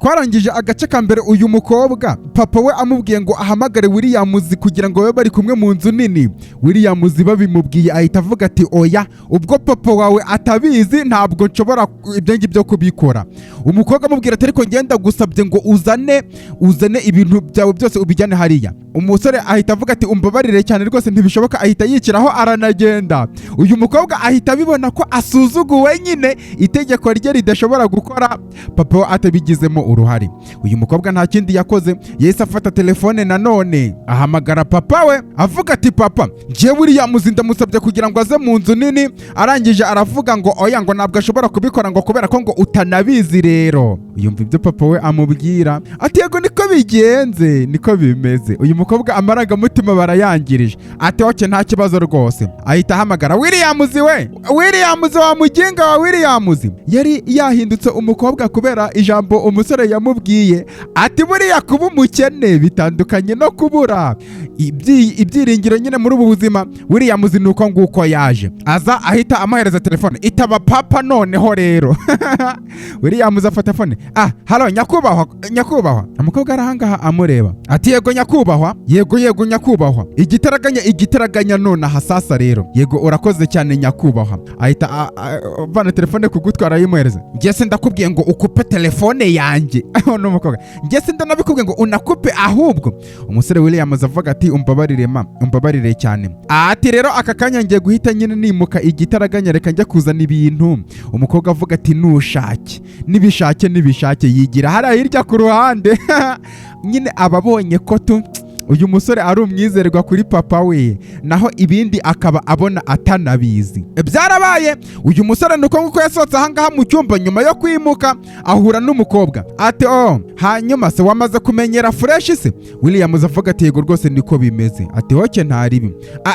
twarangije agace ka mbere uyu mukobwa papa we amubwiye ngo ahamagare Williams kugira ngo babe bari kumwe mu nzu nini. Williams babimubwiye ahita avuga ati oya, ubwo papa wawe atabizi ntabwo nshobora ibyo ngibyo kubikora. Umukobwa amubwira ati ariko ngenda gusabye ngo uzane ibintu byawe byose ubijyane hariya. Umusore ahita avuga ati umbabarire cyane rwose ntibishoboka, ahita yiciraho aranagenda. Uyu mukobwa ahita abibona ko asuzuguwe nyine, itegeko rye ridashobora gukora, papa we atabigizemo uruhare. Uyu mukobwa nta kindi yakoze, yahise afata telefone nanone ahamagara papa we avuga ati papa njye Williams ndamusabye kugira ngo aze mu nzu nini, arangije aravuga ngo oya ngo ntabwo ashobora kubikora ngo kubera ko ngo utanabizi rero. Yumva ibyo papa we amubwira ati yego niko bigenze, niko bimeze. Uyu mukobwa amarangamutima barayangirije ati oke nta kibazo rwose. Ahita ahamagara Williams wa muginga wa Williams. Yari yahindutse umukobwa kubera ijambo umusore yamubwiye ati buriya kuba umukene bitandukanye no kubura ibyiringiro nyine muri ubu buzima. Williams nuko nguko yaje aza ahita amuhereza telefone itaba papa. Noneho rero Williams afata telefone, halo nyakubahwa. Umukobwa arahangaha amureba ati yego nyakubahwa, yego nyakubahwa, igitaraganya none hasasa rero, yego urakoze cyane nyakubahwa. Ahita vana telefone kugutwara yimuhereza. Ngese ndakubwiye ngo ukupe telefone yanjye. No mukobwa ngese ndanabikubwiye ngo unakupe ahubwo. Umusore Williams avuga ati umbabarire cyane. Ati rero aka kanya ngiye guhita nyine nimuka igitaraganya, reka njya kuzana ibintu. Umukobwa avuga ati nushake nibishake yigira hariya hirya ku ruhande. Nyine ababonye ko uyu musore ari umwizerwa kuri papa we, naho ibindi akaba abona atanabizi. Byarabaye uyu musore nuko nguko yasohotse ahangaha mu cyumba nyuma yo kwimuka ahura n'umukobwa ati hanyuma se wamaze kumenyera fresh se? Williams avuga ati yego rwose niko bimeze. Ati oke ntaribi.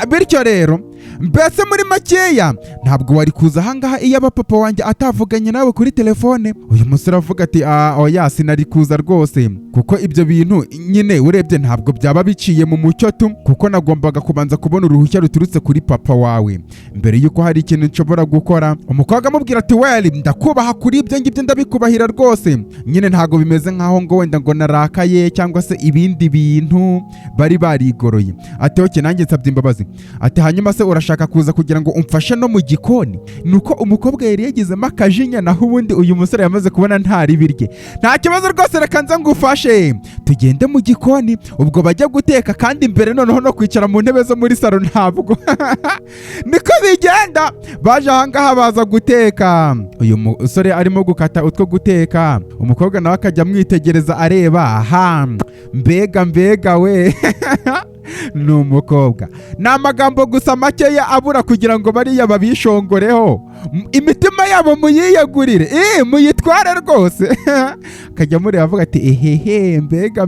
Bityo rero mbese muri makeya ntabwo wari kuza ahangaha iyo papa wanjye atavuganye nawe kuri telefone? Uyu musore avuga ati oya sinari kuza rwose, kuko ibyo bintu nyine urebye ntabwo byaba biciye mu mucyo kuko nagombaga kubanza kubona uruhushya ruturutse kuri papa wawe mbere yuko hari ikintu nshobora gukora. Umukobwa amubwira ati well ndakubaha kuri ibyo ngibyo ndabikubahira rwose, nyine ntago bimeze nkaho ngo wenda ngo narakaye cyangwa se ibindi bintu bari barigoroye. Ati oke nanjye nsabye imbabazi. Ati hanyuma se urashaka kuza kugira ngo umfashe no mu gikoni? Nuko umukobwa yari yagizemo akajinya, naho ubundi uyu musore yamaze kubona ntari birye. Nta kibazo rwose reka nza ngufashe tugende mu gikoni, ubwo bajya guteka kandi mbere noneho no kwicara mu ntebe zo muri salo ntabwo. Niko bigenda. Baje ahangaha baza guteka, uyu musore arimo gukata utwo guteka, umukobwa nawe akajya amwitegereza areba mbega we. Ni umukobwa ni amagambo gusa makeya abura kugira ngo bariya babishongoreho, imitima yabo muyiyegurire, muyitware rwose. Akajya mureba avuga ati ehehe mbega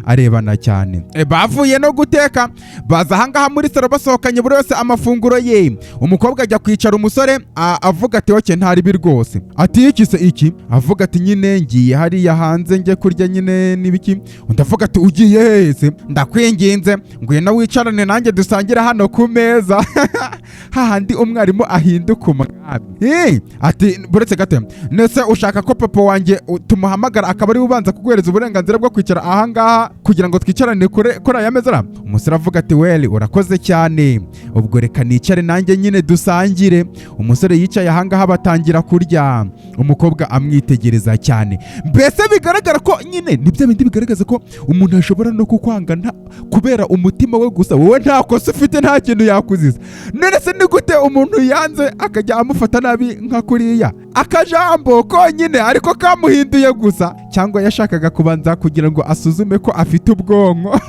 arebana cyane. Bavuye no guteka baza ahangaha muri salo basohokanye buri wese amafunguro ye. Umukobwa ajya kwicara umusore avuga ati oke ntaribi rwose. Ati iki? Avuga ati nyine ngiye hariya hanze njye kurya nyine n'ibiki. Undi avuga ati ugiye hese? Ndakwinginze ngwino wicarane nanjye dusangire hano ku meza. Hahandi umwarimu ahinduka umwami. Ati buretse gato, nese ushaka ko papa wanjye tumuhamagara akaba ari ubanza kuguhereza uburenganzira bwo kwicara ahangaha kugira ngo twicarane kuri aya meza? Umusore avuga ati well urakoze cyane, ubwo reka nicare nanjye nyine dusangire. Umusore yicaye ahangaha batangira kurya, umukobwa amwitegereza cyane. Mbese bigaragara ko nyine nibyo bindi bigaragaza ko umuntu ashobora no kukwanga kubera umutima we gusa, wowe nta kosa ufite, nta kintu yakuziza. None se ni gute umuntu yanze akajya amufata nabi nka kuriya? Akajambo konyine ariko kamuhinduye gusa, cyangwa yashakaga kubanza kugira ngo asuzume ko afite ubwonko.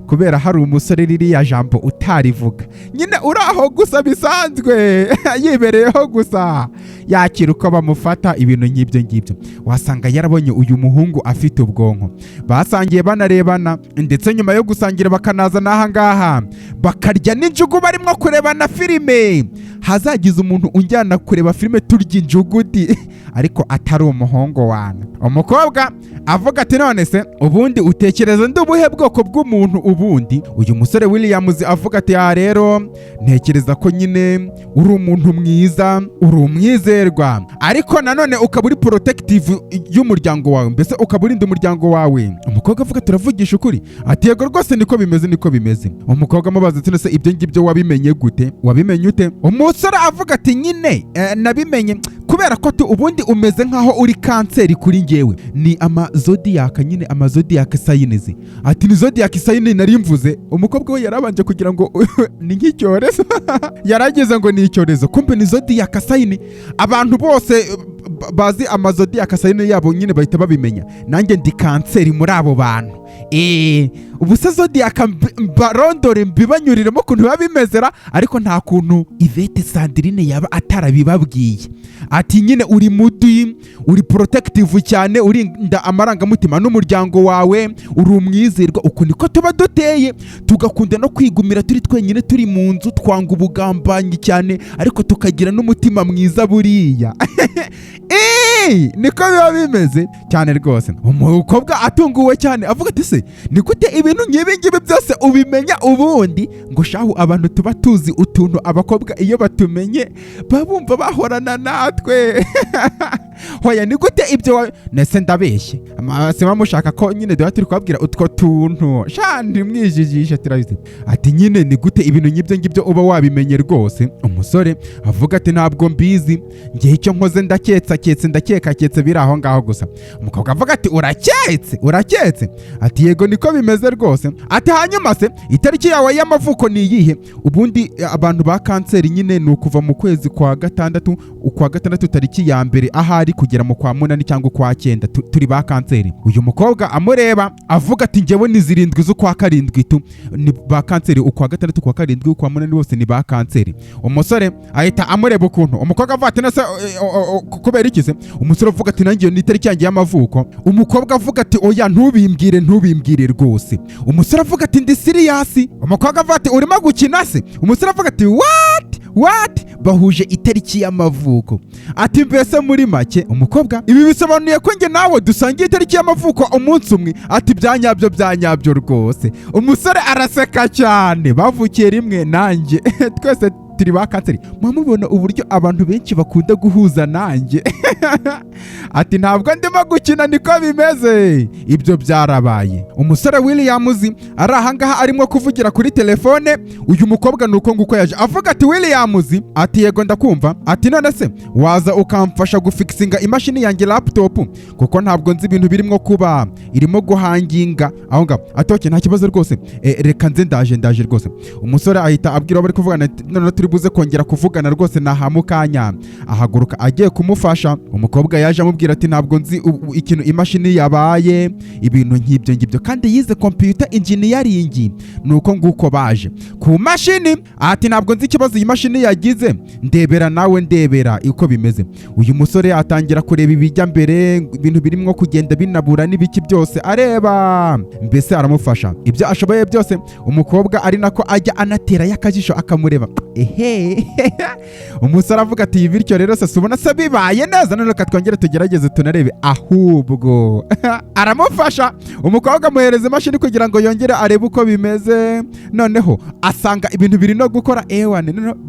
Kubera hari umusore ririya jambo utarivuga, nyine uraho gusa bisanzwe, yibereyeho gusa, yakira uko bamufata ibintu nk'ibyo ngibyo. Wasanga yarabonye uyu muhungu afite ubwonko. Basangiye banarebana, ndetse nyuma yo gusangira bakanaza n'ahangaha bakarya n'injugu barimo kureba na filime. Hazagize umuntu unjyana kureba filime turya injugu jugudi ariko atari umuhungu wana. Umukobwa avuga ati none se ubundi utekereza ndi ubuhe bwoko bw'umuntu ubundi? Uyu musore Williams avuga ati rero ntekereza ko nyine uri umuntu mwiza, uri umwizerwa, ariko nanone ukaba uri protective y'umuryango wawe, mbese ukaba urinda umuryango wawe. Umukobwa avuga turavugisha ukuri ati yego rwose niko bimeze. Umukobwa amubaza ati nese ibyo ngibyo wabimenye gute? Wabimenye ute? Umusore avuga ati nyine nabimenye kubera ko ubundi umeze nkaho uri kanseri kuri njyewe. Ni amazodiac nyine, amazodiac signs. Ati ni zodiac sign nari mvuze. Umukobwa we yarabanje kugira ngo ni nk'icyorezo yarageze ngo ni icyorezo, kumbe ni zodiac sign. Abantu bose bazi amazodiac sign yabo nyine bahita babimenya. Nanjye ndi kanseri muri abo bantu. Ubuse zodiac barondore mbibanyuriremo kuntu biba bimezera, ariko nta kuntu Yvette Sandrine yaba atarabibabwiye. Ati nyine uri mudi, uri protective cyane, urinda amarangamutima n'umuryango wawe, uri umwizerwa. Uko niko tuba duteye, tugakunda no kwigumira turi twenyine turi mu nzu, twanga ubugambanyi cyane ariko tukagira n'umutima mwiza buriya. Niko biba bimeze cyane rwose. Umukobwa atunguwe cyane avuga ati se ni gute ibintu nk'ibi byose ubimenya ubundi? Ngo shahu abantu tuba tuzi utuntu abakobwa iyo batumenye babumva bahorana natwe. Hoya ni gute ibyo nese ndabeshye? Sema mushaka ko nyine duha turi kubabwira utwo tuntu shandi mwijijisha tirabizi. Ati nyine ni gute ibintu ngibyo uba wabimenye rwose? Umusore avuga ati ntabwo mbizi, ngiye icyo nkoze ndakeka biri aho ngaho gusa. Umukobwa avuga ati uraketse? Ati yego niko bimeze rwose. Ati hanyuma se itariki yawe y'amavuko ni iyihe? Ubundi abantu ba kanseri nyine ni ukuva mu kwezi kwa gatandatu tariki ya mbere ahari kugera mu kwa munani cyangwa kwa cyenda turi ba kanseri. Uyu mukobwa amureba avuga ati njyewe ni zirindwi z'ukwa karindwi ni ba kanseri, ukwa gatandatu kwa karindwi ukwa munani bose ni ba kanseri. Umusore ahita amureba ukuntu. Umukobwa avuga ati nase kubera iki se? Umusore avuga ati nanjye ni itariki yanjye y'amavuko. Umukobwa avuga ati oya ntubimbwire rwose. Umusore avuga ati ndi serious. Umukobwa avuga ati urimo gukina se? Umusore avuga ati what? Bahuje itariki y'amavuko. Ati mbese muri make umukobwa ibi bisobanuye ko nge nawe dusangiye itariki y'amavuko umunsi umwe? Ati byanyabyo rwose. Umusore araseka cyane, bavukiye rimwe nanjye twese turi ba kanseri. Mwamubona uburyo abantu benshi bakunda guhuza nanjye. Ati ntabwo ndimo gukina niko bimeze, ibyo byarabaye. Umusore Williams ari ahangaha arimo kuvugira kuri telefone. Uyu mukobwa nuko nguko yaje avuga ati Williams, ati yego ndakumva. Ati none se waza ukamfasha gufixinga imashini yanjye laptop kuko ntabwo nzi ibintu birimo kuba irimo guhanginga aho ngaho. Atoke nta kibazo rwose, reka nze ndaje rwose. Umusore ahita abwira bari kuvugana none turi buze kongera kuvugana rwose nahamukanya. Ahaguruka agiye kumufasha. Umukobwa yaje amubwira ati ntabwo nzi ikintu imashini yabaye, ibintu nk'ibyo kandi yize computer engineering. Nuko nguko baje ku mashini. Ati ntabwo nzi ikibazo iyi mashini yagize, ndebera uko bimeze. Uyu musore atangira kureba ibijya mbere, ibintu birimo kugenda binabura n'ibiki byose areba, mbese aramufasha ibyo ashoboye byose. Umukobwa ari nako ajya anatera yakajisho akamureba. Umusore avuga ati bityo rero se ubona se bibaye neza, none reka twongere tugerageze tunarebe. Ahubwo aramufasha. Umukobwa amuhereza imashini kugira ngo yongere arebe uko bimeze. Noneho asanga ibintu biri no gukora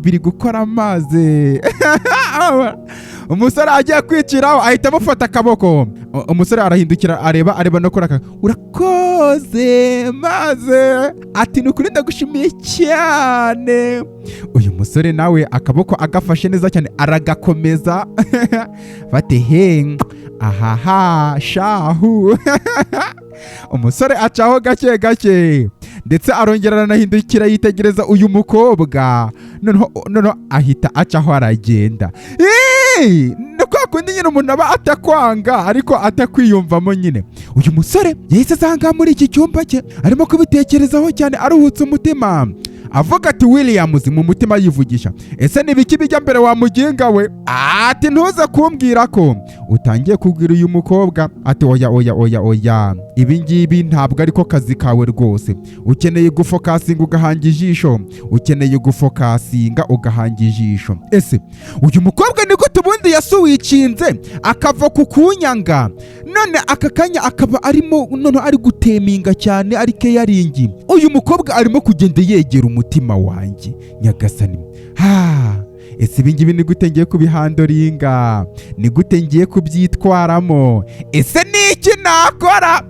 biri gukora amazi. Umusore agiye kwiciraho ahita amufata akaboko. Umusore arahindukira areba no kuraka. Urakoze maze. Ati nukuri ndagushimiye cyane. Uyu musore nawe akaboko agafashe neza cyane aragakomeza. Bate ahaha shahu. Umusore acaho gake ndetse arongera aranahindukira yitegereza uyu mukobwa. Noneho ahita acaho aragenda. Nuko kundi nyine umuntu aba atakwanga ariko atakwiyumvamo nyine. Uyu musore yahise asanga muri iki cyumba cye arimo kubitekerezaho cyane aruhutse umutima. avuga ati Williams mu mutima yivugisha, ese nibiki bijya mbere wa muginga we? Ati ntuze kumbwira ko utangiye kubwira uyu mukobwa. Ati oya, ibi ngibi ntabwo ariko kazi kawe rwose. Ukeneye gufokasinga ugahanga ijisho, ukeneye gufokasinga ugahanga ijisho. Ese uyu mukobwa niko tubundi yasuwicinze akava ku kunyanga, none aka kanya akaba arimo none ari guteminga cyane, ari keyaringi. Uyu mukobwa arimo kugenda yegera umutima wanjye nyagasani. Ese ibingibi ni gute ngiye kubihandoringa? Ni gute ngiye kubyitwaramo? Ese ni iki nakora?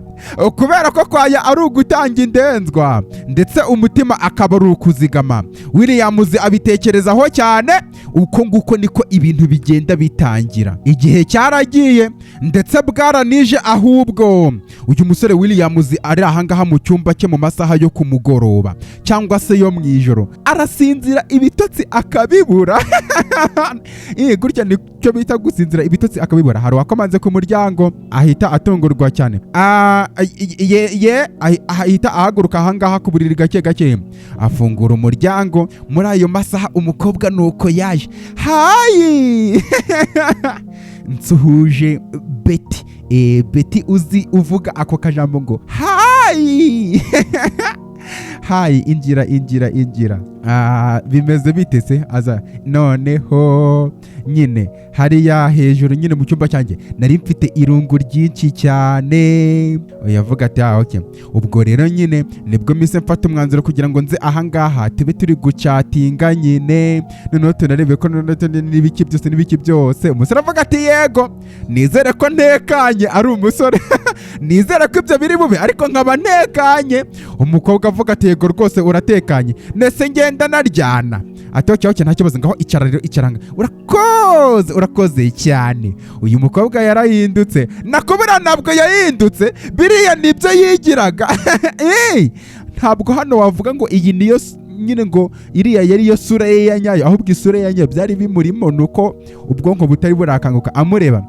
Kubera ko kwaya ari ugutanga indenzwa ndetse umutima akaba ari ukuzigama. Williams abitekerezaho cyane, uko nguko niko ibintu bigenda bitangira. Igihe cyaragiye ndetse bwaranije, ahubwo uyu musore Williams ari ahangaha mu cyumba cye mu masaha yo kumugoroba cyangwa se yo mwijoro, arasinzira ibitotsi akabibura. Gutya nicyo bita gusinzira ibitotsi akabibura. Hari wakomanze ku muryango ahita atungurwa cyane, ahita ahaguruka ahangaha ku buriri gake gake, afungura umuryango. Muri ayo masaha umukobwa nuko yaje. Hayi nsuhuje Betty uzi uvuga ako kajambo ngo hayi. Hayi, injira. Bimeze bite se? Aza noneho nyine hariya hejuru nyine mu cyumba cyanjye nari mfite irungu ryinshi cyane. Yavuga ati okay. Ubwo rero nyine nibwo mise mfata umwanzuro kugira ngo nze ahangaha tube turi gucatinga nyine, noneho tunarebe ko n'ibiki byose. Umusore avuga ati yego, nizere ko ntekanye. Ari umusore nizere ko ibyo biri bube ariko nkaba ntekanye. Umukobwa avuga ati yego rwose uratekanye, nese ngenda naryana. Ati okay, nta kibazo, ngaho icara rero, icaranga. Urakoze cyane. Uyu mukobwa yarahindutse, nakubura ntabwo yahindutse, biriya nibyo yigiraga. Ntabwo hano wavuga ngo iyi niyo nyine ngo iriya yari yo sura ye ya nyayo, ahubwo isura ya nyayo byari bimurimo, nuko ubwonko butari burakanguka. Amureba,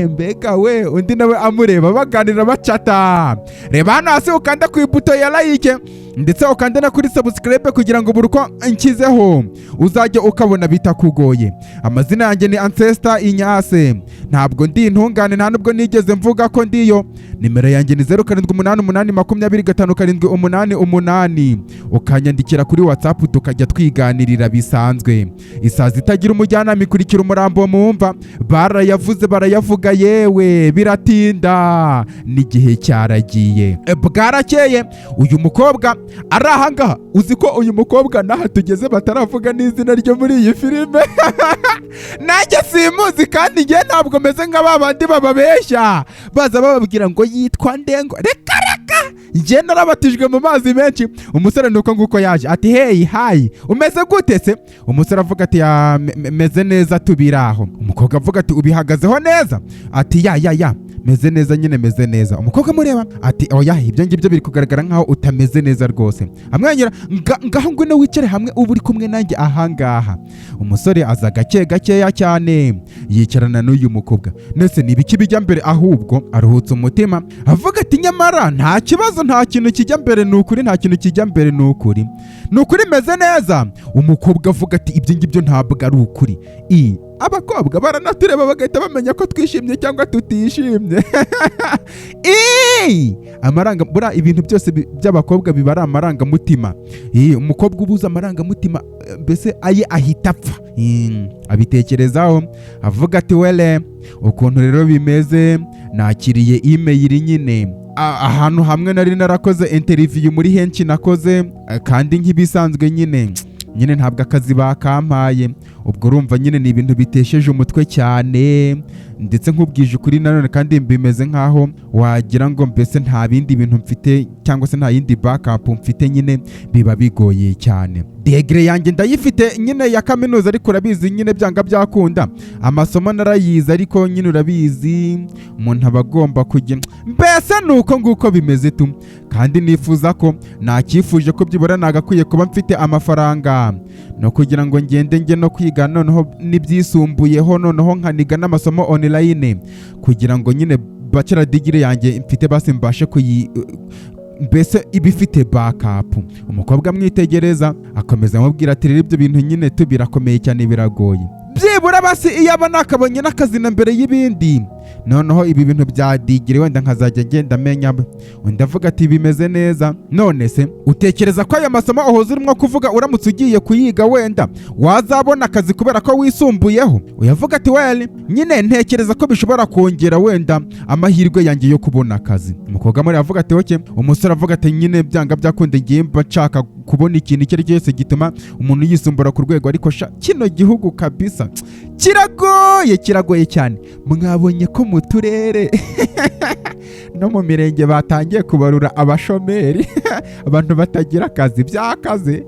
mbega we, undi nawe amureba, baganira bacata. Reba hano hasi ukanda ku ibuto ya like ndetse ukanda na kuri subscribe kugira ngo buri uko nshyizeho uzajya ukabona bitakugoye. Amazina yanjye ni Ancestor Inyase, ntabwo ndi intungane, nta nubwo nigeze mvuga ko ndiyo. Nimero yanjye ni 0788207588. Ukanyandikira kuri WhatsApp tukajya twiganirira bisanzwe. Isazi itagira umujyanama ikurikira umurambo mu mva. Barayavuga yewe biratinda, n'igihe cyaragiye. Bwarakeye uyu mukobwa ari ahangaha. Uzi ko uyu mukobwa naha tugeze bataravuga n'izina ryo muri iyi filime. Nanjye simuzi, kandi njye ntabwo meze nk'ababandi bababeshya baza bababwira ngo yitwa Ndengo. Reka njye narabatijwe mu mazi menshi. Umusore nuko nguko yaje ati hey hayi, umeze gute se? Umusore avuga ati meze neza tubiraho. Umukobwa avuga ati ubihagazeho neza? Ati ya meze neza nyine, meze neza. Umukobwa amureba ati oya, ibyo ngibyo biri kugaragara nkaho utameze neza rwose. Amwenyura, ngaho ngwino wicare hamwe ubu uri kumwe nanjye ahangaha. Umusore aza gakeya cyane yicarana n'uyu mukobwa. Nese nibiki bijya mbere? Ahubwo aruhutse umutima avuga ati nyamara nta kibazo, nta kintu kijya mbere, n'ukuri nta kintu kijya mbere, n'ukuri meze neza. Umukobwa avuga ati ibyo ngibyo ntabwo ari ukuri. Abakobwa baranatureba bagahita bamenya ko twishimye cyangwa tutishimye. Amaranga bura ibintu byose by'abakobwa biba ari amarangamutima. Umukobwa ubuza amarangamutima mbese aye ahita apfa. Abitekerezaho avuga ati wele, ukuntu rero bimeze, nakiriye email nyine ahantu hamwe nari narakoze interview muri henshi nakoze, kandi nk'ibisanzwe nyine ntabwo akazi bakampaye. Ubwo urumva nyine ni ibintu bitesheje umutwe cyane, ndetse nk'ubwije ukuri nanone kandi bimeze nkaho wagira ngo mbese nta bindi bintu mfite cyangwa se nta yindi backup mfite, nyine biba bigoye cyane. Degree yanjye ndayifite nyine ya kaminuza, ariko urabizi nyine byanga byakunda amasomo narayize, ariko nyine urabizi umuntu aba agomba kujya mbese nuko nguko bimeze tu. Kandi nifuza ko nakifuje ko byibura nagakwiye kuba mfite amafaranga no kugira ngo ngende njye no kwiga noneho n'ibyisumbuyeho, noneho nkaniga n'amasomo online kugira ngo nyine bachelor degree yanjye mfite basi mbashe mbese iba ifite backup. Umukobwa amwitegereza akomeza amubwira ati rero ibyo bintu nyine birakomeye cyane biragoye, byibura basi iyo aba nakabonye n'akazi na mbere y'ibindi noneho ibi bintu byadigire wenda nkazajya ngenda menya. Undi avuga ati bimeze neza. None se utekereza ko aya masomo uhoze urimo kuvuga uramutse ugiye kuyiga wenda wazabona akazi kubera ko wisumbuyeho? Uyavuga ati well nyine ntekereza ko bishobora kongera wenda amahirwe yanjye yo kubona akazi. Umukobwa muri avuga ati oke. Umusore avuga ati nyine byanga byakunde ngiye mbashaka kubona ikintu icyo ari cyo cyose gituma umuntu yisumbura ku rwego, ariko kino gihugu kabisa kiragoye cyane. Mwabonye ko mu turere no mu mirenge batangiye kubarura abashomeri abantu batagira akazi byakaze.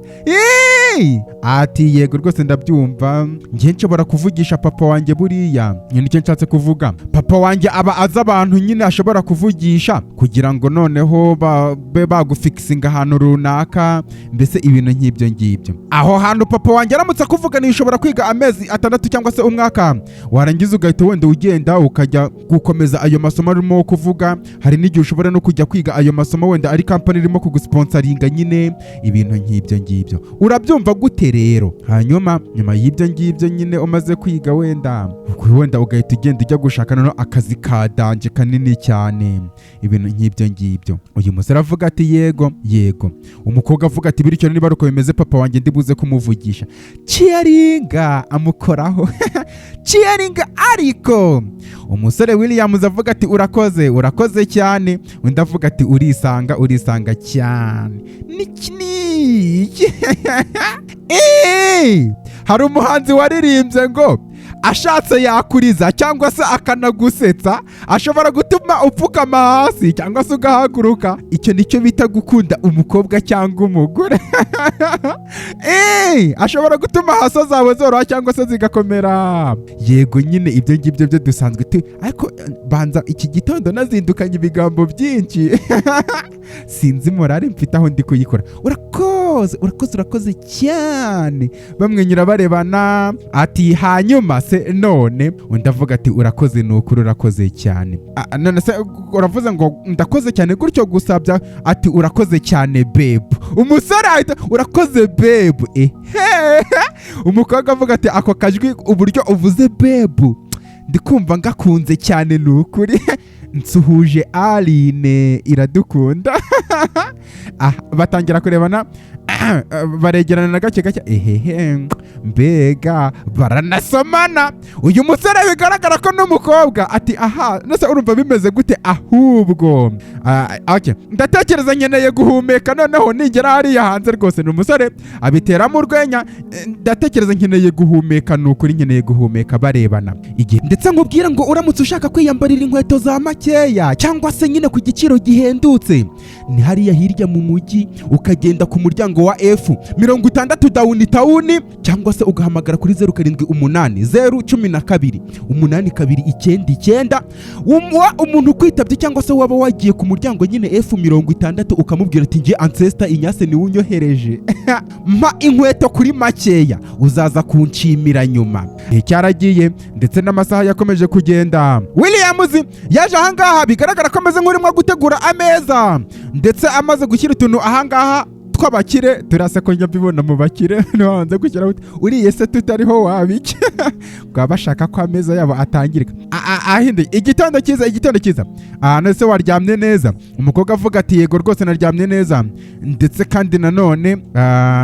Ati yego rwose ndabyumva, njye nshobora kuvugisha papa wanjye buriya. Nicyo nshatse kuvuga, papa wanjye aba azi abantu nyine ashobora kuvugisha kugira ngo noneho babe bagufikisinga ahantu runaka, mbese ibintu nk'ibyo ngibyo. Aho hantu papa wanjye aramutse akuvugana ushobora kwiga amezi 6 cyangwa se umwaka, warangiza ugahita wenda ugenda ukajya gukomeza ayo masomo arimo kuvuga. Hari n'igihe ushobora no kujya kwiga ayo masomo wenda ari company irimo kugusponsoringa nyine ibintu nk'ibyo ngibyo. Urabyumva gute rero? Hanyuma nyuma y'ibyo ngibyo nyine umaze kwiga wenda ugahita ugenda ujya gushaka noneho akazi ka danje kanini cyane, ibintu nk'ibyo ngibyo. Uyu musore avuga ati yego. Umukobwa avuga ati bityo niba uko bimeze papa wanjye ndibuze kumuvugisha. Cheeringa amukoraho cheeringa. Ariko umusore Williams avuga ati urakoze cyane. Undi avuga ati urisanga cyane. Niki hari umuhanzi waririmbye ngo ashatse yakuriza cyangwa se akanagusetsa, ashobora gutuma upfukama hasi cyangwa se ugahaguruka. Icyo nicyo bita gukunda umukobwa cyangwa umugore. Ashobora gutuma haso zawe zoroha cyangwa se zigakomera. Yego nyine ibyo ngibyo byo dusanzwe ariko banza iki gitondo nazindukanye ibigambo byinshi. Sinzi morale mfite aho ndi kuyikora. Urakoze cyane. Bamwenyura barebana. Ati hanyuma se none? Undi avuga ati urakoze n'ukuri urakoze cyane. None se uravuze ngo ndakoze cyane gutyo gusabya? Ati urakoze cyane babe. Umusore ahita urakoze babe. Umukobwa avuga ati ako kajwi uburyo uvuze babe ndikumva ngakunze cyane n'ukuri. Nsuhuje Aline iradukunda. Batangira kurebana baregerana na gake mbega baranasomana. Uyu musore bigaragara ko n'umukobwa ati nase urumva bimeze gute? Ahubwo ndatekereza nkeneye guhumeka noneho nigera hariya hanze rwose. N'umusore abiteramo urwenya. Ndatekereza nkeneye guhumeka n'ukuri nkeneye guhumeka barebana igihe. Ndetse nkubwira ngo uramutse ushaka kwiyambarira inkweto za makeya cyangwa se nyine ku giciro gihendutse, ni hariya hirya mu mujyi ukagenda ku muryango wa F60 downtown cyangwa se ugahamagara kuri 0780128299. Umuntu kwitabye cyangwa se waba wagiye ku muryango nyine F60 ukamubwira ati ngiye ancestor Inyase ni unyohereje mpa inkweto kuri makeya uzaza kunshimira nyuma. Cyaragiye ndetse n'amasaha yakomeje kugenda. Williams yaje ahangaha bigaragara ko ameze nk'urimo gutegura ameza ndetse amaze gushyira utuntu ahangaha tw'abakire. Turase ko njya mbibona mu bakire ntiwanze gushyira uriye se tutariho wabike bwa bashaka ko ameza yabo atangirika. Ahinde igitondo cyiza. Nese waryamye neza? Umukobwa avuga ati yego rwose naryamye neza, ndetse kandi nanone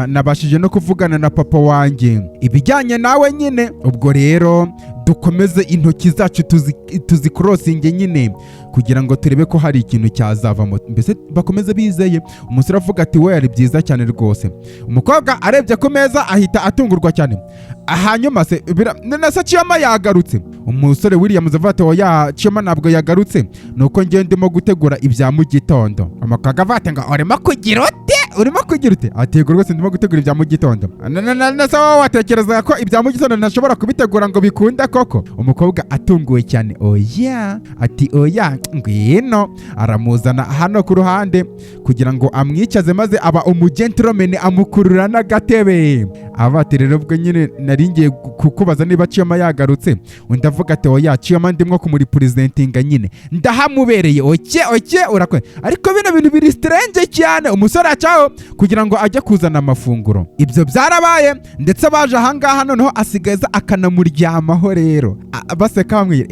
nabashije no kuvugana na papa wanjye ibijyanye nawe nyine. Ubwo rero dukomeze intoki zacu tuzikrosinge nyine kugira ngo turebe ko hari ikintu cyazavamo, mbese bakomeze bizeye. Umusore avuga ati we ari byiza cyane rwose. Umukobwa arebye ku meza ahita atungurwa cyane. Hanyuma se nasa Chiyama yagarutse? Umusore Williams avuga ati oya Chiyama ntabwo yagarutse, nuko ngiye ndimo gutegura ibya mu gitondo. Umukobwa avuga ngo urimo kugira ute? Ati yego rwose ndimo gutegura ibya mu gitondo. Nasa watekereza ko ibya mu gitondo ntashobora kubitegura ngo bikunde koko? Umukobwa atunguwe cyane. Oya. Ati oya ngwino. Aramuzana hano ku ruhande kugira ngo amwicaze maze aba umugentleman amukurura n'agatebe. abati rero ubwo nyine nari ngiye kukubaza niba Chiyama yagarutse, undi avuga ati oya Chiyama ndimwo kumuripresentinga nyine ndahamubereye oke urakwe. Ariko bino bintu biri strange cyane, umusore acaho kugira ngo ajye kuzana amafunguro. Ibyo byarabaye ndetse baje ahangaha noneho asigaza akanamuryamaho rero baseka bamwe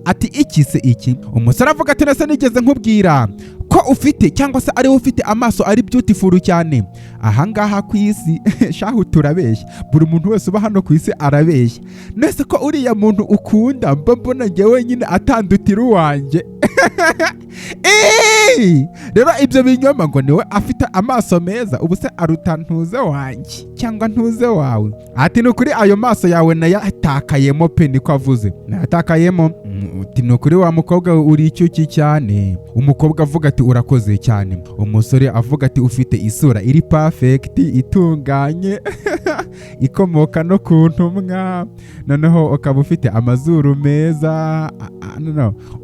ati iki se iki. Umusore avuga ati nase nigeze nkubwira ko ufite cyangwa se ari ufite amaso ari beautiful cyane ahangaha ku isi shahu turabeshya, buri muntu wese uba hano ku isi arabeshya. Nese ko uriya muntu ukunda mbona ngewe nyine atandutira uwanjye rero ibyo binyoma ngo niwe afite amaso meza, ubu se aruta ntuze wanjye cyangwa ntuze wawe. Ati nukuri ayo maso yawe nayatakayemo pe, niko avuze nayatakayemo. Ati nukuri wa mukobwa uri icyuki cyane. Umukobwa avuga ati urakoze cyane. Umusore avuga ati ufite isura iri perfect itunganye ikomoka no ku ntumwa, noneho ukaba ufite amazuru meza,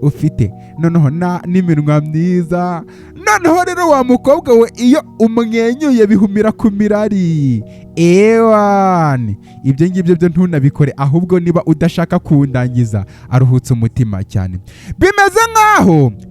ufite noneho n'iminwa myiza. Noneho rero wa mukobwa we iyo umwenyuye bihumira ku mirari. Ewan, ibyo ngibyo byo ntunabikore, ahubwo niba udashaka kundangiza aruhutse umutima cyane.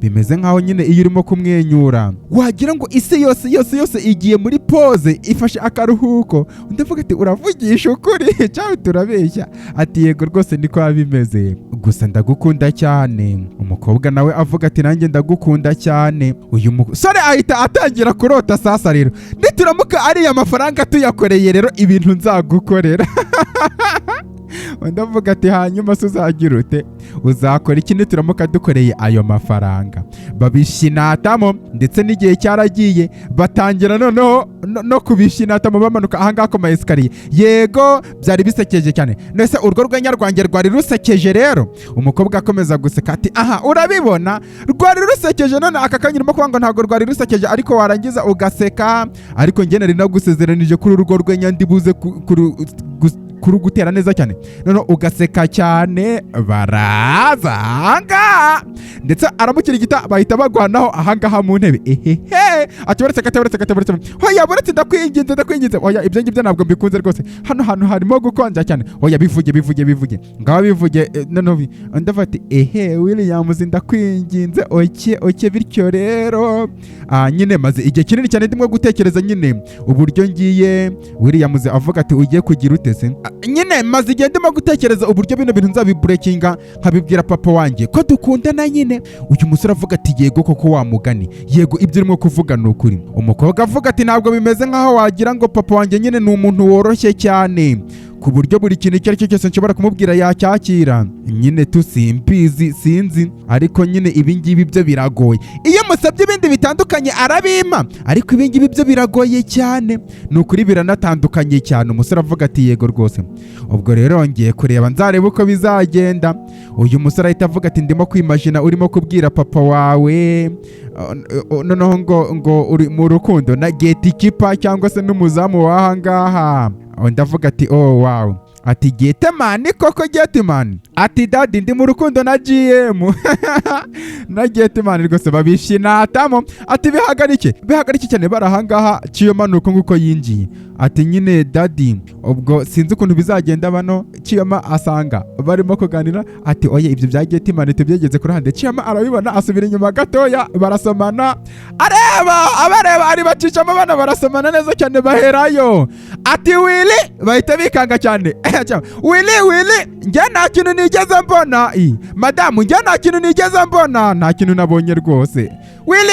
Bimeze nkaho nyine iyo urimo kumwenyura wagira ngo isi yose igiye muri pause ifashe akaruhuko. Ndavuga ati uravugisha ukuri cyangwa turabeshya? Ati yego rwose niko bimeze, gusa ndagukunda cyane. Umukobwa nawe avuga ati nanjye ndagukunda cyane. Uyu musore ahita atangira kurota sasa rero, nituramuka ari amafaranga tuyakoreye rero ibintu nzagukorera. Ndavuga ati hanyuma se uzagira ute, uzakora iki nituramuka dukoreye ayo mafaranga? Babishinatamo ndetse n'igihe cyaragiye batangira noneho no kubishinatamo bamanuka ahangaha ku maesikariye. Yego byari bisekeje cyane. Nese urwo rwenya rwanjye rwari rusekeje rero. Umukobwa akomeza guseka ati aha urabibona rwari rusekeje, none aka kanyirimo kuvuga ngo ntabwo rwari rusekeje ariko warangiza ugaseka. Ariko njye nari nagusezeranije kuri urwo rwenya ndibuze kuri gutera neza cyane, noneho ugaseka cyane. Baraza ahangaha ndetse aramukirigita bahita bagwanaho ahangaha mu ntebe. Atabaretse hoya buretse ndakwinginze oya ibyo ngibyo ntabwo mbikunze rwose, hano hantu harimo gukonja cyane. Oya bivuge ngaho bivuge. Noneho ndafata Williams ndakwinginze oke bityo rero nyine maze igihe kinini cyane ndimo gutekereza nyine uburyo ngiye. Williams avuga ati ugiye kugira utese nyine maze igihe ndimo gutekereza uburyo bino bintu nzabibreakinga nkabibwira papa wanjye ko dukundana nyine. Uyu musore avuga ati yego koko wamugani, yego ibyo urimo kuvuga ni ukuri. Umukobwa avuga ati ntabwo bimeze nkaho wagira ngo papa wanjye nyine ni umuntu woroshye cyane ku buryo buri kintu icyo ari cyo cyose nshobora kumubwira yacyakira. Nyine tusimbizi sinzi, ariko nyine ibingibi byo biragoye. Iyo musabye ibindi bitandukanye arabima, ariko ibingibi byo biragoye cyane. Ni ukuri biranatandukanye cyane. Umusore avuga ati yego rwose. Ubwo rero ngiye kureba nzareba uko bizagenda. Uyu musore ahita avuga ati ndimo kwimagina urimo kubwira papa wawe noneho ngo uri mu rukundo na gatekeeper cyangwa se n'umuzamu w'ahangaha. Ndavuga ati oh wow, ati Gateman koko Gateman, ati daddy ndi mu rukundo na GM na Gateman rwose babishinatamo. Ati bihagarike cyane barahangaha Chiyama nuko nguko yinjiye. Ati nyine daddy ubwo sinzi ukuntu bizagenda bano. Chiyama asanga barimo kuganira ati oye ibyo bya Gateman tubyegeze ku ruhande. Chiyama arabibona asubira inyuma gatoya barasomana, abareba ari bacicamo abana barasomana neza cyane baherayo. Ati Willy bahita bikanga cyane. Willy njye nta kintu nigeze mbona. Madamu njye nta kintu nigeze mbona, nta kintu nabonye rwose. Willy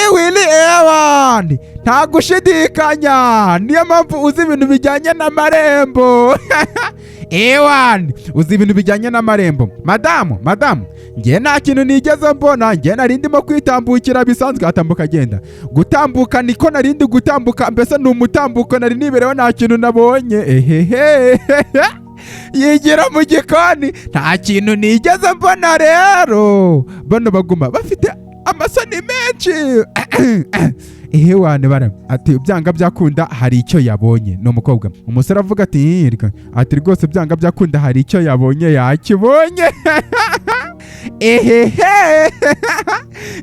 ewan nta gushidikanya, niyo mpamvu uzi ibintu bijyanye n'amarembo. Ewan uzi ibintu bijyanye n'amarembo. Madamu njye nta kintu nigeze mbona, njye nari ndimo kwitambukira bisanzwe. Atambuka agenda gutambuka niko narindi gutambuka, mbese ni umutambuko nari nibereho nta kintu nabonye. Yigira mu gikoni nta kintu nigeze mbona rero. Bano baguma bafite amasoni menshi. Wane bara ati byanga byakunda hari icyo yabonye. No mukobwa umusore avuga ati rwose byanga byakunda hari icyo yabonye yakibonye.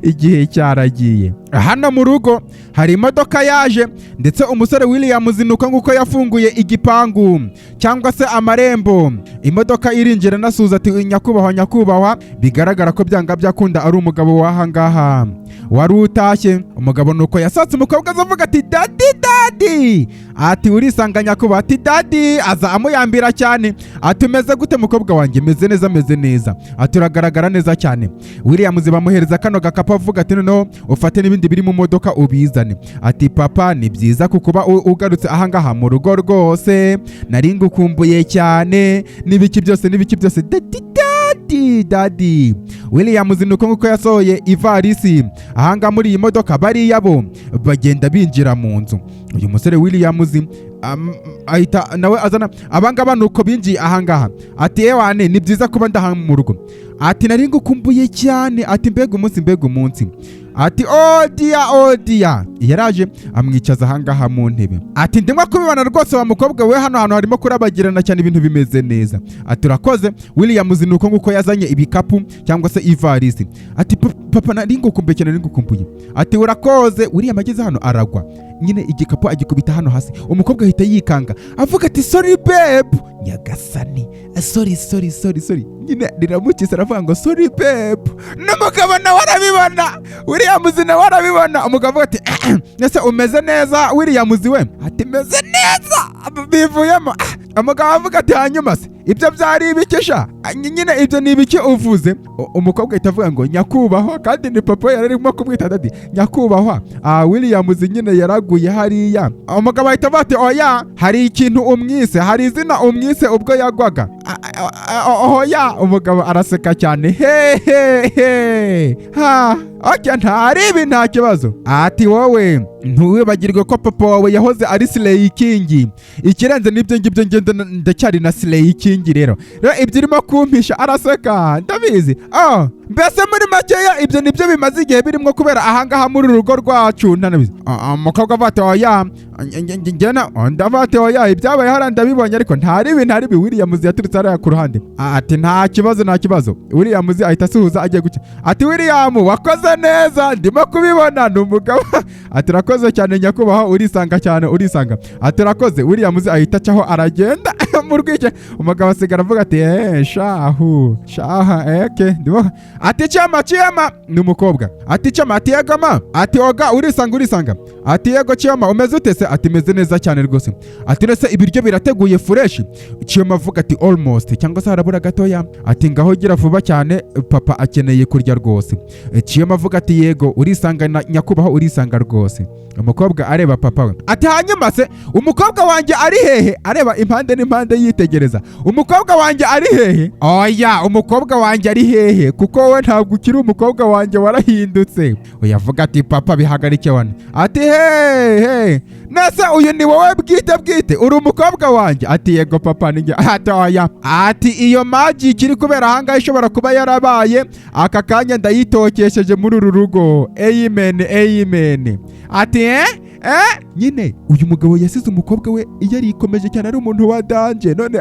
Igihe cyaragiye. hano mu rugo hari imodoka yaje ndetse umusore William zinuka nguko yafunguye igipangu cyangwa se amarembo. Imodoka irinjira nasuza ati nyakubahwa, bigaragara ko byanga byakunda ari umugabo wahangaha wari utashye. Umugabo nuko yasatse umukobwa azavuga ati dadi, ati urisanga nyakubahwa, ati dadi aza amuyambira cyane, ati umeze gute mukobwa wanjye? Meze neza, ati uragaragara neza cyane. William bamuhereza kano gakapu avuga ati noneho ufate n'ibindi biri mu modoka ubizane. Ati papa ni byiza kukuba ugarutse ahangaha mu rugo rwose, nari ngukumbuye cyane n'ibiki byose dadi. William zinuko nguko yasohoye ivarisi ahanga muri iyi modoka, bariya bo bagenda binjira mu nzu. Uyu musore William ahita nawe azana abangaba nuko binjiye ahangaha. Ati ewane ni byiza kuba ndaha mu rugo, ati nari ngukumbuye cyane, ati mbega umunsi, ati odia yaraje amwicaza ahangaha mu ntebe. Ati ndimo kubibona rwose wa mukobwa we, hano hantu harimo kurabagirana cyane, ibintu bimeze neza. Ati urakoze. William zinuko nguko yazanye ibikapu cyangwa se ivarisi. Ati papa nari ngukumbuye cyane, ati urakoze. William ageze hano aragwa nyine, igikapu agikubita hano hasi. Umukobwa ahita yikanga avuga ati sorry babe, nyagasani sorry nyine riramukisa aravuga ngo sorry babe. N'umugabo nawe arabibona, William nawe arabibona. Umugabo avuga ati ese umeze neza William we? Ati meze neza bivuyemo. Umugabo avuga ati hanyuma se ibyo byari ibikesha nyine, ibyo ni ibiki uvuze? Umukobwa ahita avuga ngo nyakubahwa, kandi ni papa yari arimo kumwita dadi. Nyakubahwa, William nyine yaraguye hariya. Umugabo ahita avuga ati oya, hari ikintu umwise, hari izina umwise ubwo yagwaga. Oya. Umugabo araseka cyane, okay, ntari ibi nta kibazo. Ati wowe ntuwibagirwe ko papa wawe yahoze ari Slay King, ikirenze n'ibyo ngibyo ngenda ndacyari na Slay King. Rero ibyo irimo kumpisha, araseka ndabizi. Mbese muri makeya ibyo nibyo bimaze igihe birimo kubera ahangaha muri urugo rwacu ntanabizi. Umukobwa avate oya, ngena ndavate oya, ibyabaye hara ndabibonye ariko ntari ibi. William yaturutse hariya ku ruhande. Ati nta kibazo. William ahita asuhuza agiye guca. Ati William wakoze neza, ndimo kubibona. Ni umugabo. Ati urakoze cyane nyakubahwa, urisanga. Ati urakoze. William ahita acaho aragenda mu rwike. Umugabo asigara avuga ati shaha eke ndimo. Ati cyama ni umukobwa. Ati cyama, ati yegama, ati oga urisanga. Ati yego cyama umeze ute se? Ati meze neza cyane rwose. Ati nese ibiryo birateguye fresh? Cyama avuga ati almost, cyangwa se harabura gatoya. Ati ngaho gira vuba cyane, papa akeneye kurya rwose. Cyama avuga ati yego urisanga nyakubahwa, urisanga rwose. Umukobwa areba papa we. Ati hanyuma se umukobwa wanjye ari hehe? Areba impande n'impande yitegereza. Umukobwa wanjye ari hehe? Oya, umukobwa wanjye ari hehe? Kuko we ntabwo ukiri umukobwa wanjye, warahindutse. Uyavuga ati papa bihagarike wane. Ati he nese uyu ni wowe bwite uri umukobwa wanjye? Ati yego papa ninjye. Ati oya. Ati iyo magic iri kubera ahangaha ishobora kuba yarabaye aka kanya ndayitokesheje muri uru rugo. Amen. Ati nyine uyu mugabo yasize umukobwa we yari ikomeje cyane, ari umuntu wa danje, none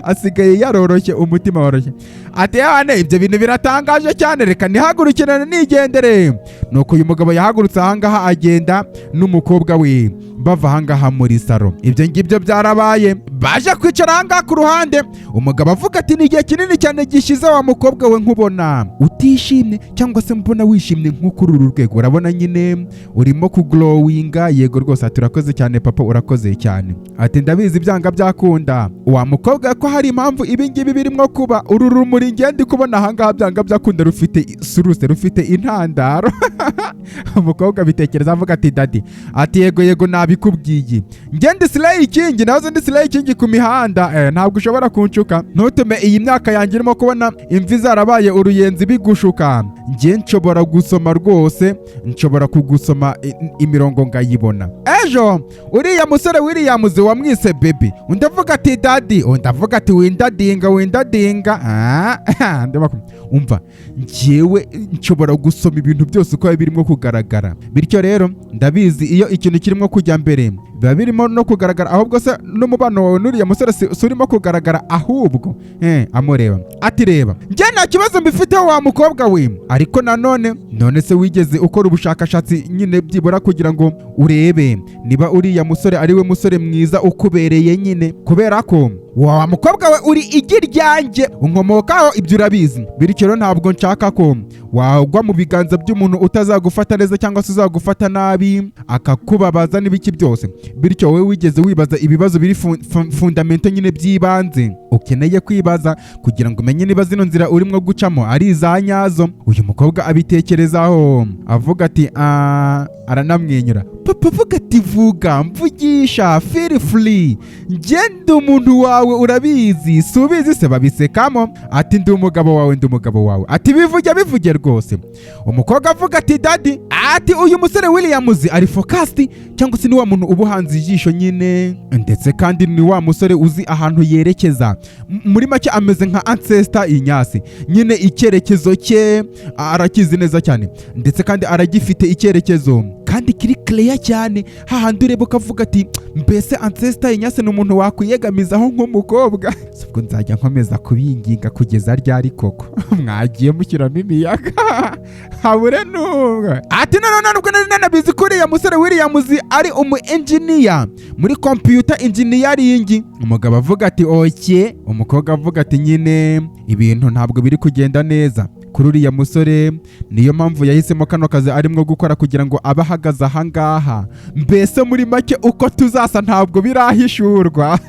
asigaye yaroroshye, umutima woroshye. Ati yane ibyo bintu biratangaje cyane, reka nihagurukirane nigendere. Nuko uyu mugabo yahagurutse ahangaha agenda n'umukobwa we bava ahangaha muri saro. Ibyo ngibyo byarabaye, baje kwicara ahangaha ku ruhande. Umugabo avuga ati ni igihe kinini cyane gishize wa mukobwa we nkubona utishimye, cyangwa se mbona wishimye nko kuri uru rwego. Urabona nyine urimo kuglowinga. Yego rwose. Ati urakoze cyane papa, urakoze cyane. Ati ndabizi byanga byakunda wa mukobwa ko hari impamvu ibi ngibi birimo kuba. Uru rumuri ngende kubona ahangaha byanga byakunda rufite suruse, rufite intandaro. Umukobwa bitekereza avuga ati dadi. Ati yego nabikubwiye, ngende Slay King, nahoze ndi Slay King ku mihanda. Ntabwo ushobora kunshuka, ntutume iyi myaka yanjye irimo kubona imvi zarabaye uruyenzi bigushuka. Nge nshobora gusoma rwose, nshobora kugusoma imirongo ngayibona. Ejo uriya musore William wamwise baby, undavuga ati dadi, undavuga ati windadinga. Umva njyewe nshobora gusoma ibintu byose uko birimo kugaragara, bityo rero ndabizi iyo ikintu kirimo kujya mbere biba birimo no kugaragara, ahubwo se n'umubano wawe n'uriya musore si urimo kugaragara ahubwo amureba ati reba njye nta kibazo mbifiteho wa mukobwa we, ariko none se wigeze ukora ubushakashatsi nyine byibura kugira ngo urebe niba uriya musore ari we musore mwiza ukubereye nyine, kubera ko wa mukobwa we uri igi ryanjye unkomokaho, ibyo urabizi, bityo rero ntabwo nshaka ko wagwa mu biganza by'umuntu utazagufata neza cyangwa se uzagufata nabi akakubabaza n'ibiki byose. Bityo wowe wigeze wibaza ibibazo biri fundamento nyine by'ibanze ukeneye kwibaza kugira ngo umenye niba zino nzira urimo gucamo ari iza nyazo? Uyu mukobwa abitekerezaho avuga ati aranamwenyura. Papa avuga ati vuga, mvugisha, feel free, ngende umuntu wawe urabizi, subizi se babisekamo ati ndi umugabo wawe, ati bivuge rwose. Umukobwa avuga ati daddy, ati uyu musore Williams ari focused cyangwa se ni wa muntu ubuhanze ijisho nyine, ndetse kandi ni wa musore uzi ahantu yerekeza, muri make ameze nka ancestor inyasi nyine, icyerekezo cye arakizi neza cyane, ndetse kandi aragifite icyerekezo kandi kiri clear cyane, hahandi ureba ukavuga ati mbese ancestor inyasi ni umuntu wakwiyegamizaho nk'umukobwa. Ubwo nzajya nkomeza kubinginga kugeza ryari koko mwagiye mushyiramo imiyaga habure n'umwe. Ati nubwo nari nanabizi ko uriya musore Williams ari umu engineer muri computer engineering. Umugabo avuga ati oke, umukobwa avuga ati nyine ibintu ntabwo biri kugenda neza kuri uriya musore, niyo mpamvu yahisemo kano kazi arimo gukora kugira ngo abe ahagaze ahangaha. Mbese muri make uko tuzasa ntabwo birahishurwa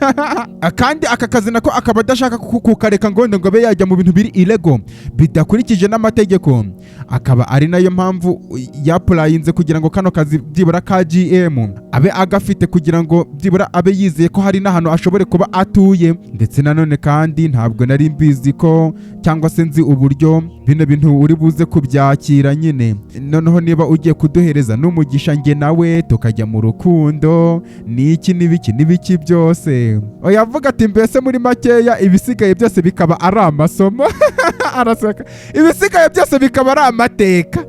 kandi aka kazi nako akaba adashaka kukareka ngo abe yajya mu bintu biri illegal bidakurikije n'amategeko, akaba ari nayo mpamvu yapurayinze kugira ngo kano kazi byibura ka GM abe agafite, kugira ngo byibura abe yizeye ko hari n'ahantu ashobore kuba atuye. Ndetse nanone kandi ntabwo nari mbizi ko cyangwa se nzi uburyo bino bintu uri buze kubyakira nyine. Noneho niba ugiye kuduhereza n'umugisha nge nawe tukajya mu rukundo n'iki n'ibiki byose. Oya avuga ati mbese muri makeya ibisigaye byose bikaba ari amasomo araseka, ibisigaye byose bikaba ari amateka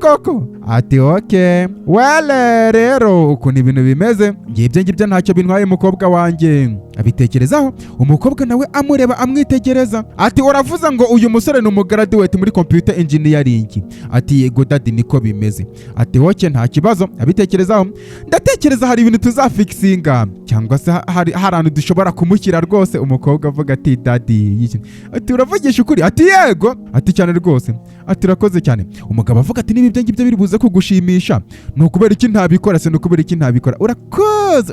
koko. Ati okay wele rero ukuntu ibintu bimeze ngibyo ntacyo bintwaye umukobwa wanjye. Abitekerezaho, umukobwa nawe amureba amwitegereza. Ati uravuze ngo uyu musore ni umugraduate muri computer engineering? Ati yego daddy niko bimeze. Ati okay nta kibazo. Abitekerezaho, ndatekereza hari ibintu tuzafixinga cyangwa se hari ahantu dushobora kumushyira rwose. Umukobwa avuga ati daddy, ati uravugisha ukuri? Ati yego. Ati cyane rwose. Ati urakoze cyane. Umugabo avuga ati niba ibyo biri buze kugushimisha ni ukubera iki ntabikora se? Ni ukubera iki ntabikora?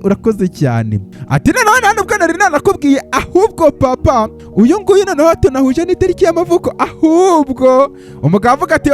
Urakoze cyane. Ati nubwo nari nanakubwiye, ahubwo papa uyu nguyu noneho tunahuje n'itariki y'amavuko ahubwo. Umugabo avuga ati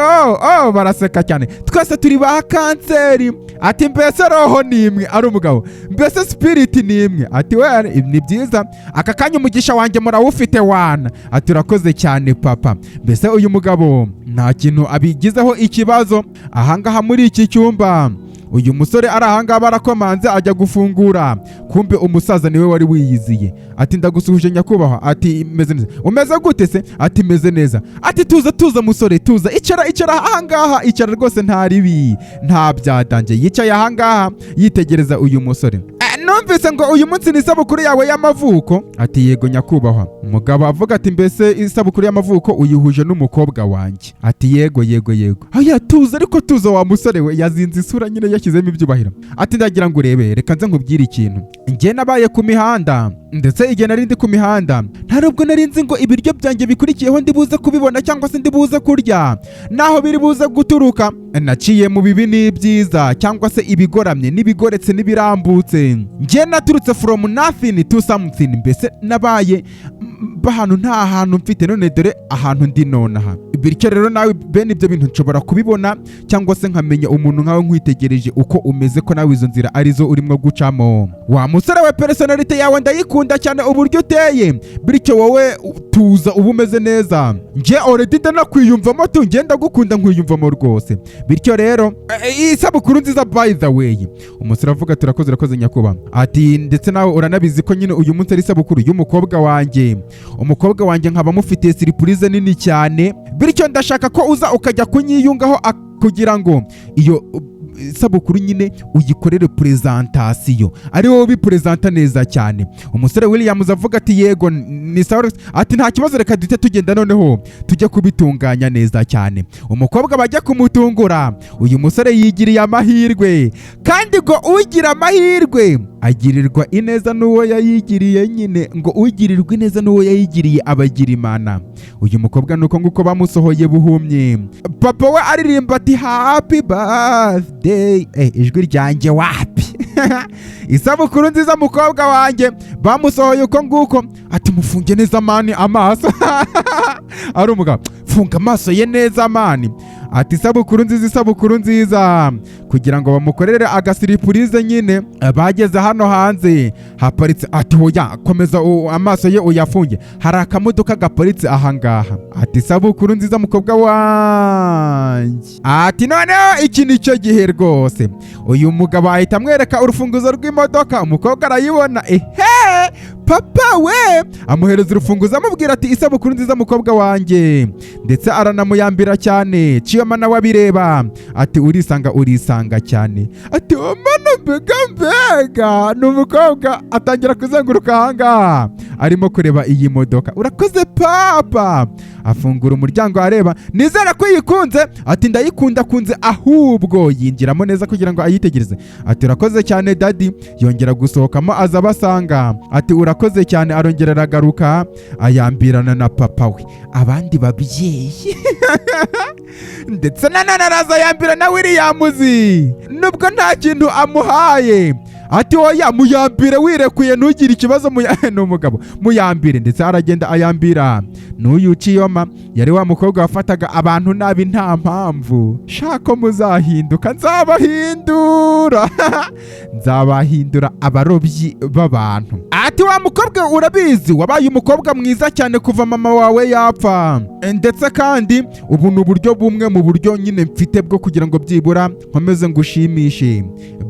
baraseka cyane, twese turi ba kanseri. Ati mbese roho ni imwe? Ari umugabo, mbese spirit ni imwe? Ati we ni byiza, aka kanya umugisha wanjye murawufite wana. Ati urakoze cyane papa. Mbese uyu mugabo nta kintu abigizeho ikibazo ahangaha muri iki cyumba. Uyu musore ari ahangaha barakomanze ajya gufungura, kumbe umusaza niwe wari wiyiziye. Ati ndagusuhuje nyakubahwa. Ati meze neza. Umeze gute se? Ati meze neza. Ati tuza musore, tuza, icara ahangaha, icara rwose nta ribi nta byadanje. Yicaye ahangaha yitegereza uyu musore. Numvise ngo uyu munsi ni isabukuru yawe y'amavuko? Ati yego nyakubahwa. Umugabo avuga ati mbese isabukuru y'amavuko uyihuje n'umukobwa wanjye? Ati yego. Aya tuza, ariko tuza wa musore we, yazinze isura nyine yashyizemo ibyubahiro. Ati ndagira ngo urebe, reka nze nkubwire ikintu. Njye nabaye ku mihanda, ndetse igihe nari ndi ku mihanda nta nubwo nari nzi ngo ibiryo byanjye bikurikiyeho ndi buze kubibona cyangwa se ndi buze kurya, naho biri buze guturuka. Naciye mu bibi n'ibyiza cyangwa se ibigoramye n'ibigoretse n'ibirambutse. Njye naturutse from nothing to something. Mbese nabaye ahantu nta hantu mfite, none dore ahantu ndi nonaha. Bityo rero nawe bene ibyo bintu nshobora kubibona cyangwa se nkamenya umuntu nkawe nkwitegereje uko umeze, ko nawe izo nzira arizo urimo gucamo. Wa musore we, personality yawe ndayikunda cyane uburyo uteye, bityo wowe tuza uba umeze neza. Njye already ndanakwiyumvamo, ngenda gukunda nkwiyumvamo rwose. Bityo rero isabukuru nziza by the way. Umusore avuga turakoze nyakuba. Ati ndetse nawe uranabizi ko nyine uyu munsi ari isabukuru y'umukobwa wanjye. Umukobwa wanjye nkaba mufitiye surprise nini cyane, bityo ndashaka ko uza ukajya kunyiyungaho kugira ngo iyo isabukuru nyine uyikorere presentation, ari wowe bipresenta neza cyane. Umusore Williams avuga ati yego ni sawa, ati nta kibazo, reka duhite tugenda noneho tujye kubitunganya neza cyane. Umukobwa bajya kumutungura, uyu musore yigiriye amahirwe, kandi ngo ugira amahirwe agirirwa ineza n'uwo yayigiriye nyine, ngo ugirirwa ineza n'uwo yayigiriye abagira imana. Uyu mukobwa nuko nguko bamusohoye buhumye, papa we aririmba ati happy birthday, ijwi ryanjye wapi isabukuru nziza mukobwa wanjye, bamusohoye uko nguko, ati mufunge neza mani amaso ari umugabo, funga amaso ye neza mani, ati isabukuru nziza, isabukuru nziza, kugira ngo bamukorere agasiripurize nyine. Bageze hano hanze haparitse, ati hoya komeza amaso ye uyafunge, hari akamodoka gaparitse ahangaha, ati isabukuru nziza mukobwa wanjye, ati noneho iki nicyo gihe rwose. Uyu mugabo ahita amwereka urufunguzo rw'imodoka, umukobwa arayibona, papa we amuhereza urufunguzo amubwira ati isabukuru nziza mukobwa wanjye, ndetse aranamuyambira cyane. Chiyama nawe abireba ati urisanga cyane, ati mana mbega n'umukobwa atangira kuzenguruka ahangaha arimo kureba iyi modoka. Urakoze papa, afungura umuryango areba, nizera ko yikunze, ati ndayikunda kunze, ahubwo yinjiramo neza kugira ngo ayitegereze, ati urakoze cyane daddy. Yongera gusohokamo aza basanga, ati urakoze cyane, arongera aragaruka ayambirana na papa we, abandi babyeyi ndetse araza yambira na Williams nubwo nta kintu amuhaye, ati oya muyambire wirekuye ntugire ikibazo n'umugabo muyambire. Ndetse aragenda ayambira n'uyu Chiyama, yari wa mukobwa wafataga abantu nabi nta mpamvu. Shako muzahinduka, nzabahindura abarobyi b'abantu. Ati wa mukobwa urabizi wabaye umukobwa mwiza cyane kuva mama wawe yapfa, ndetse kandi ubu ni uburyo bumwe mu buryo nyine mfite bwo kugira ngo byibura nkomeze ngushimishe.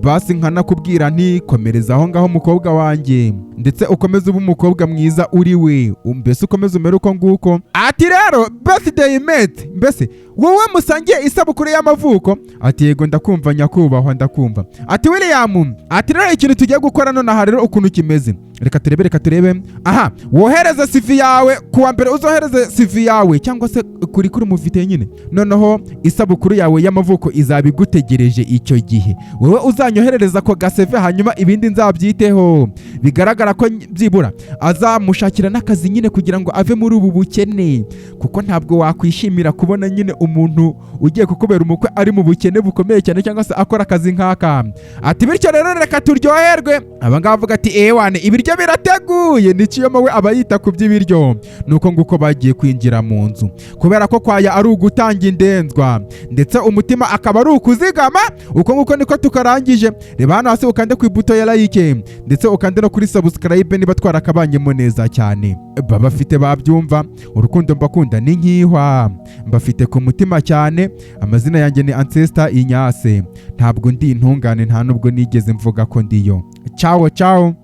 Basi nkanakubwira nti komereza aho ngaho mukobwa wanjye, ndetse ukomeze uba umukobwa mwiza uri we, mbese ukomeze umere uko nguko. Ati rero birthday mate, mbese wowe musangiye isabukuru y'amavuko? Ati yego ndakumva nyakubahwa, ndakumva. Ati William, ati rero ikintu tugiye gukora nonaha rero ukuntu kimeze, reka turebe. Aha, wohereze CV yawe kuwa mbere, uzohereze CV yawe cyangwa se kuri mufite nyine, noneho isabukuru yawe y'amavuko izabigutegereje icyo gihe. Wowe uzanyoherereza ko gaseve, hanyuma ibindi nzabyiteho. Bigaragara ko byibura azamushakira n'akazi nyine kugira ngo ave muri ubu bukene, kuko ntabwo wakwishimira kubona nyine umuntu ugiye kukubera umukwe ari mu bukene bukomeye cyane cyangwa se akora akazi nk'aka. Ati bityo rero reka turyoherwe. Abangaba bavuga ati ewane ibiryo birateguye. Ni Chiyama we aba yita ku by'ibiryo. Nuko nguko bagiye kwinjira mu nzu, kubera ko kwaya ari ugutanga indenzwa ndetse umutima akaba ari ukuzigama. Uko nguko niko tukarangije. Reba hano hasi ukande ku ibuto ya like, ndetse ukande no kuri subscribe niba twarakabanyemo neza cyane. Babafite babyumva, urukundo mbakunda ni nkihwa, mbafite ku mutima cyane. Amazina yanjye ni Ancestor Inyase, ntabwo ndi intungane, nta nubwo nigeze mvuga ko ndiyo. Ciao ciao.